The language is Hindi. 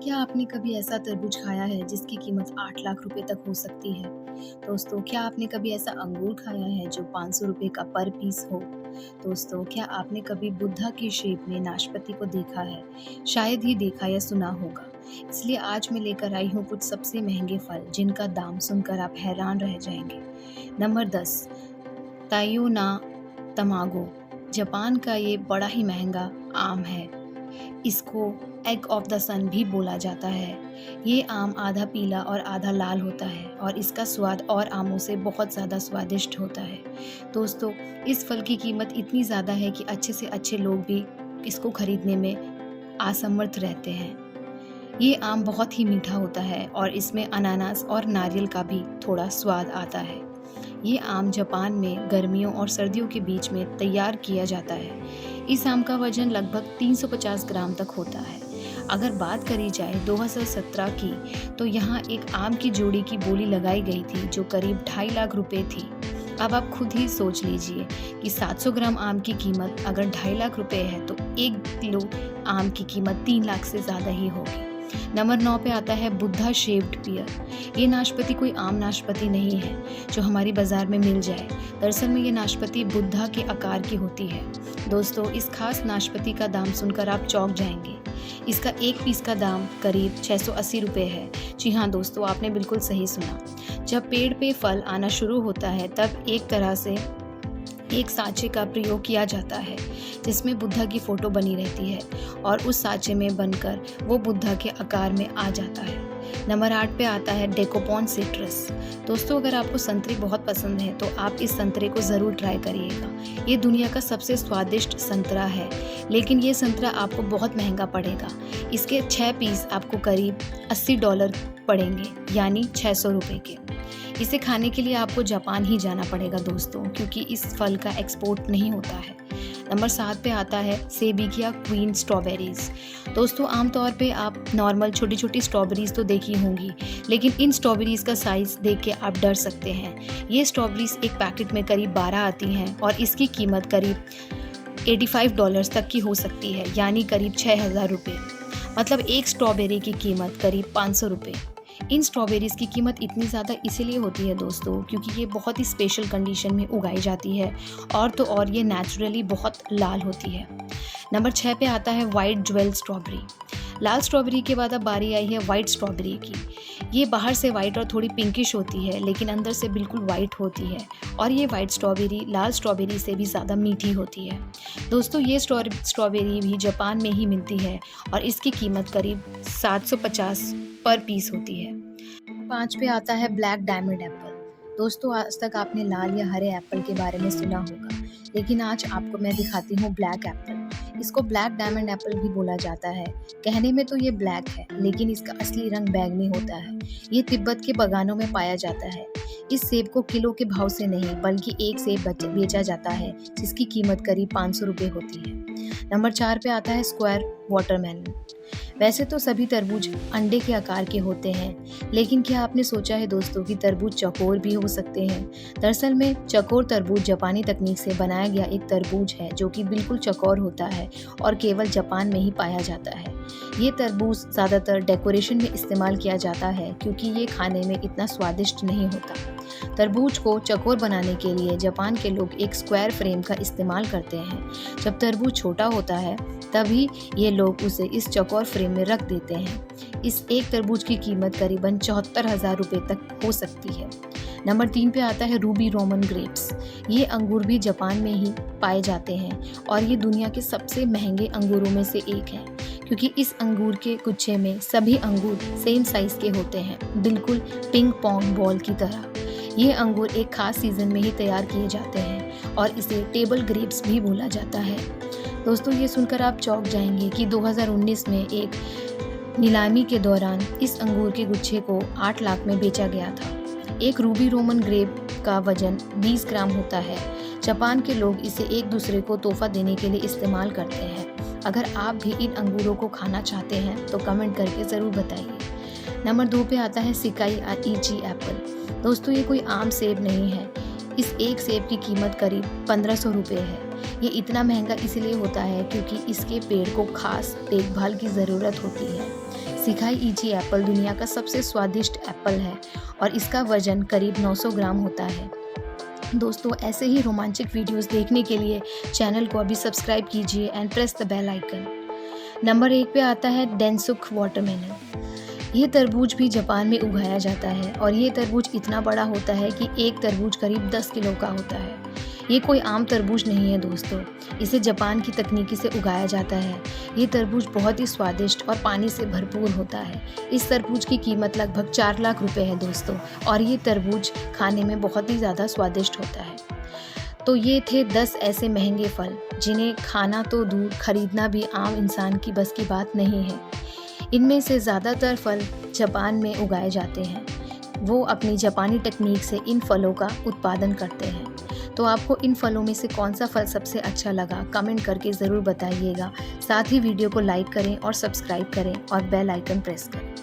क्या आपने कभी ऐसा तरबूज खाया है जिसकी कीमत 8 लाख रुपए तक हो सकती है? दोस्तों, क्या आपने कभी ऐसा अंगूर खाया है जो 500 रुपए का पर पीस हो? दोस्तों, क्या आपने कभी बुद्धा की शेप में नाशपाती को देखा है? शायद ही देखा या सुना होगा। इसलिए आज मैं लेकर आई हूँ कुछ सबसे महंगे फल जिनका दाम सुनकर आप हैरान रह जाएंगे। नंबर 10, ताइयोना तमागो। जापान का ये बड़ा ही महंगा आम है। इसको एग ऑफ द सन भी बोला जाता है। ये आम आधा पीला और आधा लाल होता है और इसका स्वाद और आमों से बहुत ज़्यादा स्वादिष्ट होता है। दोस्तों, इस फल की कीमत इतनी ज़्यादा है कि अच्छे से अच्छे लोग भी इसको खरीदने में असमर्थ रहते हैं। ये आम बहुत ही मीठा होता है और इसमें अनानास और नारियल का भी थोड़ा स्वाद आता है। ये आम जापान में गर्मियों और सर्दियों के बीच में तैयार किया जाता है। इस आम का वजन लगभग 350 ग्राम तक होता है। अगर बात करी जाए 2017 की, तो यहाँ एक आम की जोड़ी की बोली लगाई गई थी जो करीब 2.5 लाख रुपए थी। अब आप खुद ही सोच लीजिए कि 700 ग्राम आम की कीमत अगर 2.5 लाख रुपए है तो 1 किलो आम की कीमत 3 लाख से ज़्यादा ही होगी। नंबर 9 पे आता है बुद्धा शेप्ड पियर। ये नाशपाती कोई आम नाशपाती नहीं है जो हमारी बाजार में मिल जाए। दरअसल में ये नाशपाती बुद्धा के आकार की होती है। दोस्तों, इस खास नाशपाती का दाम सुनकर आप चौंक जाएंगे। इसका एक पीस का दाम करीब 680 रुपये है। जी हाँ दोस्तों, आपने बिल्कुल सही सुना। जब पेड़ पे फल आना शुरू होता है तब एक तरह से एक साँचे का प्रयोग किया जाता है जिसमें बुद्धा की फोटो बनी रहती है और उस साँचे में बनकर वो बुद्धा के आकार में आ जाता है। नंबर 8 पे आता है डेकोपॉन सिट्रस। दोस्तों, अगर आपको संतरे बहुत पसंद है तो आप इस संतरे को ज़रूर ट्राई करिएगा। ये दुनिया का सबसे स्वादिष्ट संतरा है, लेकिन ये संतरा आपको बहुत महंगा पड़ेगा। इसके 6 पीस आपको करीब $80 पड़ेंगे, यानी 600 रुपये के। इसे खाने के लिए आपको जापान ही जाना पड़ेगा दोस्तों, क्योंकि इस फल का एक्सपोर्ट नहीं होता है। नंबर 7 पे आता है सेबिकिया क्वीन स्ट्रॉबेरीज। दोस्तों, आमतौर पे आप नॉर्मल छोटी छोटी स्ट्रॉबेरीज तो देखी होंगी, लेकिन इन स्ट्रॉबेरीज का साइज़ देख के आप डर सकते हैं। ये स्ट्रॉबेरीज एक पैकेट में करीब 12 आती हैं और इसकी कीमत करीब $85 तक की हो सकती है, यानी करीब 6,000 रुपये। मतलब एक स्ट्रॉबेरी की कीमत करीब 500 रुपये। इन स्ट्रॉबेरीज़ की कीमत इतनी ज़्यादा इसीलिए होती है दोस्तों, क्योंकि ये बहुत ही स्पेशल कंडीशन में उगाई जाती है और तो और ये नेचुरली बहुत लाल होती है। नंबर 6 पे आता है वाइट ज्वेल स्ट्रॉबेरी। लाल स्ट्रॉबेरी के बाद अब बारी आई है वाइट स्ट्रॉबेरी की। ये बाहर से वाइट और थोड़ी पिंकिश होती है, लेकिन अंदर से बिल्कुल वाइट होती है और ये वाइट स्ट्रॉबेरी लाल स्ट्रॉबेरी से भी ज़्यादा मीठी होती है। दोस्तों, ये स्ट्रॉबेरी भी जापान में ही मिलती है और इसकी कीमत करीब 750 पर पीस होती है। 5 पे आता है ब्लैक डायमंड एप्पल। दोस्तों, आज तक आपने लाल या हरे एप्पल के बारे में सुना होगा, लेकिन आज आपको मैं दिखाती हूँ ब्लैक एप्पल। इसको ब्लैक डायमंड एप्पल भी बोला जाता है। कहने में तो ये ब्लैक है, लेकिन इसका असली रंग बैंगनी होता है। ये तिब्बत के बागानों में पाया जाता है। इस सेब को किलो के भाव से नहीं, बल्कि एक सेब बेचा जाता है जिसकी कीमत करीब 500 रुपये होती है। नंबर 4 पे आता है स्क्वायर वाटरमेलन। वैसे तो सभी तरबूज अंडे के आकार के होते हैं, लेकिन क्या आपने सोचा है दोस्तों कि तरबूज चौकोर भी हो सकते हैं? दरअसल में चौकोर तरबूज जापानी तकनीक से बनाया गया एक तरबूज है जो कि बिल्कुल चौकोर होता है और केवल जापान में ही पाया जाता है। ये तरबूज ज़्यादातर डेकोरेशन में इस्तेमाल किया जाता है क्योंकि ये खाने में इतना स्वादिष्ट नहीं होता। तरबूज को चौकोर बनाने के लिए जापान के लोग एक स्क्वायर फ्रेम का इस्तेमाल करते हैं। जब तरबूज छोटा होता है तभी ये लोग उसे इस चौकोर फ्रेम में रख देते हैं। इस एक तरबूज की कीमत करीबन 74,000 रुपये तक हो सकती है। नंबर 3 पे आता है रूबी रोमन ग्रेप्स। ये अंगूर भी जापान में ही पाए जाते हैं और ये दुनिया के सबसे महंगे अंगूरों में से एक है, क्योंकि इस अंगूर के गुच्छे में सभी अंगूर सेम साइज़ के होते हैं, बिल्कुल पिंग पोंग बॉल की तरह। ये अंगूर एक खास सीज़न में ही तैयार किए जाते हैं और इसे टेबल ग्रेप्स भी बोला जाता है। दोस्तों, ये सुनकर आप चौंक जाएंगे कि 2019 में एक नीलामी के दौरान इस अंगूर के गुच्छे को 8 लाख में बेचा गया था। एक रूबी रोमन ग्रेप का वजन 20 ग्राम होता है। जापान के लोग इसे एक दूसरे को तोहफा देने के लिए इस्तेमाल करते हैं। अगर आप भी इन अंगूरों को खाना चाहते हैं तो कमेंट करके ज़रूर बताइए। नंबर 2 पे आता है सिकाई इची एप्पल। दोस्तों, ये कोई आम सेब नहीं है। इस एक सेब की कीमत करीब 1500 रुपये है। ये इतना महंगा इसलिए होता है क्योंकि इसके पेड़ को खास देखभाल की ज़रूरत होती है। सिखाई इजी एप्पल दुनिया का सबसे स्वादिष्ट एप्पल है और इसका वजन करीब 900 ग्राम होता है। दोस्तों, ऐसे ही रोमांचक वीडियोस देखने के लिए चैनल को अभी सब्सक्राइब कीजिए and press the bell icon. Number 1 पे आता है डेनसुक वाटरमेलन। ये तरबूज भी जापान में उगाया जाता है और ये तरबूज इतना बड़ा होता है कि एक तरबूज करीब 10 किलो का होता है। ये कोई आम तरबूज नहीं है दोस्तों, इसे जापान की तकनीकी से उगाया जाता है। ये तरबूज बहुत ही स्वादिष्ट और पानी से भरपूर होता है। इस तरबूज की कीमत लगभग 4 लाख रुपए है दोस्तों, और ये तरबूज खाने में बहुत ही ज़्यादा स्वादिष्ट होता है। तो ये थे 10 ऐसे महंगे फल जिन्हें खाना तो दूर, खरीदना भी आम इंसान की बस की बात नहीं है। इनमें से ज़्यादातर फल जापान में उगाए जाते हैं। वो अपनी जापानी तकनीक से इन फलों का उत्पादन करते हैं। तो आपको इन फलों में से कौन सा फल सबसे अच्छा लगा, कमेंट करके ज़रूर बताइएगा। साथ ही वीडियो को लाइक करें और सब्सक्राइब करें और बेल आइकन प्रेस करें।